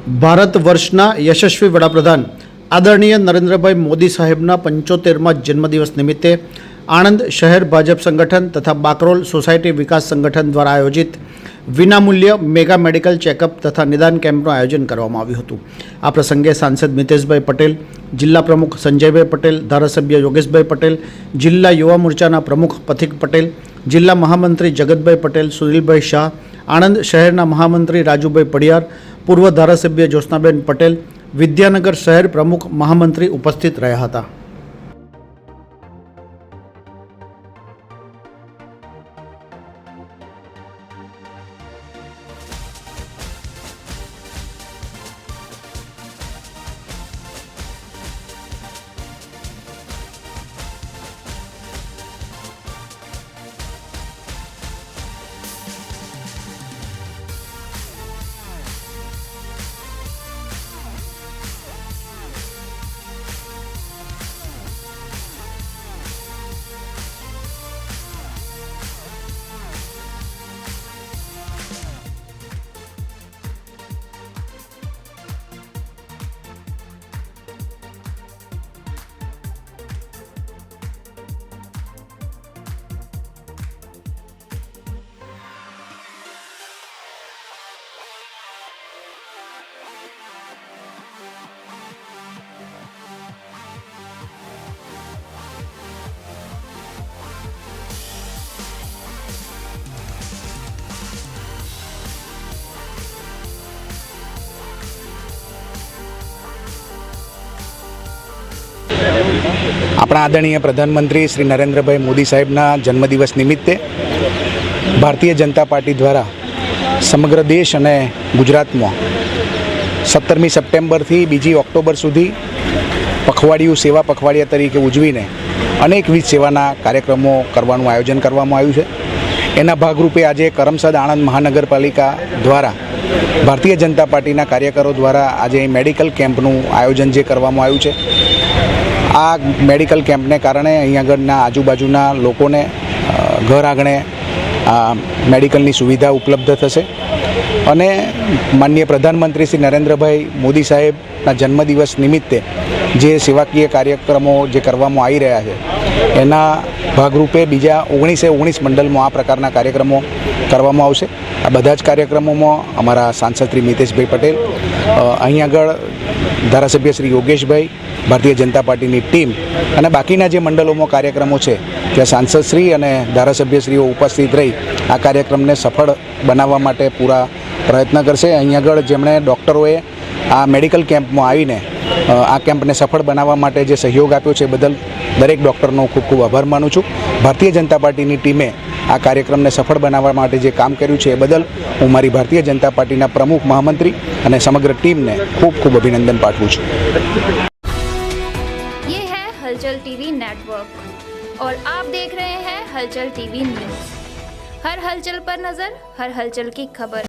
ભારત વર્ષના યશસ્વી વડાપ્રધાન આદરણીય નરેન્દ્રભાઈ મોદી સાહેબના 75મા જન્મદિવસ નિમિત્તે આણંદ શહેર ભાજપ સંગઠન તથા બાકરોલ સોસાયટી વિકાસ સંગઠન દ્વારા આયોજિત વિનામૂલ્ય મેગા મેડિકલ ચેકઅપ તથા નિદાન કેમ્પનું આયોજન કરવામાં આવ્યું હતું। આ પ્રસંગે સાંસદ મિતેશભાઈ પટેલ, જિલ્લા પ્રમુખ સંજયભાઈ પટેલ, ધારાસભ્ય યોગેશભાઈ પટેલ, જિલ્લા યુવા મોરચાના પ્રમુખ પથિક પટેલ, જિલ્લા મહામંત્રી જગતભાઈ પટેલ, સુનિલભાઈ શાહ, આણંદ શહેરના મહામંત્રી રાજુભાઈ પડિયાર, પૂર્વ ધારાસભ્ય જ્યોત્સનાબેન પટેલ, વિદ્યાનગર શહેર પ્રમુખ મહામંત્રી ઉપસ્થિત રહ્યા હતા। આપણા આદરણીય પ્રધાનમંત્રી શ્રી નરેન્દ્રભાઈ મોદી સાહેબના જન્મદિવસ નિમિત્તે ભારતીય જનતા પાર્ટી દ્વારા સમગ્ર દેશ અને ગુજરાતમાં 17મી સપ્ટેમ્બરથી 2જી ઓક્ટોબર સુધી પખવાડિયું સેવા પખવાડિયા તરીકે ઉજવીને અનેકવિધ સેવાના કાર્યક્રમો કરવાનું આયોજન કરવામાં આવ્યું છે। એના ભાગરૂપે આજે કરમસદ આણંદ મહાનગરપાલિકા દ્વારા ભારતીય જનતા પાર્ટીના કાર્યકરો દ્વારા આજે મેડિકલ કેમ્પનું આયોજન જે કરવામાં આવ્યું છે, આ મેડિકલ કેમ્પને કારણે અહીં આગળના આજુબાજુના લોકોને ઘર આંગણે મેડિકલની સુવિધા ઉપલબ્ધ થશે અને માનનીય પ્રધાનમંત્રી શ્રી નરેન્દ્રભાઈ મોદી સાહેબના જન્મદિવસ નિમિત્તે જે સેવાકીય કાર્યક્રમો જે કરવામાં આવી રહ્યા છે એના ભાગરૂપે બીજા 19 મંડળમાં આ પ્રકારના કાર્યક્રમો કરવામાં આવશે। આ બધા જ કાર્યક્રમોમાં અમારા સાંસદ શ્રી મિતેશભાઈ પટેલ, અહીં આગળ ધારાસભ્ય શ્રી યોગેશભાઈ, ભારતીય જનતા પાર્ટીની ટીમ અને બાકીના જે મંડળોમાં કાર્યક્રમો છે ત્યાં સાંસદશ્રી અને ધારાસભ્યશ્રીઓ ઉપસ્થિત રહી આ કાર્યક્રમને સફળ બનાવવા માટે પૂરા પ્રયત્ન કરશે। અહીં આગળ જેમણે ડૉક્ટરોએ આ મેડિકલ કેમ્પમાં આવીને આ કેમ્પને સફળ બનાવવા માટે જે સહયોગ આપ્યો છે બદલ દરેક ડૉક્ટરનો ખૂબ ખૂબ આભાર માનું છું। ભારતીય જનતા પાર્ટીની ટીમે આ કાર્યક્રમને સફળ બનાવવા માટે જે કામ કર્યું છે એ બદલ હું મારી ભારતીય જનતા પાર્ટીના પ્રમુખ મહામંત્રી અને સમગ્ર ટીમને ખૂબ ખૂબ અભિનંદન પાઠવું છું। ये है हलचल टीवी नेटवर्क और आप देख रहे हैं हलचल टीवी न्यूज़। हर हलचल पर नज़र, हर हलचल की खबर।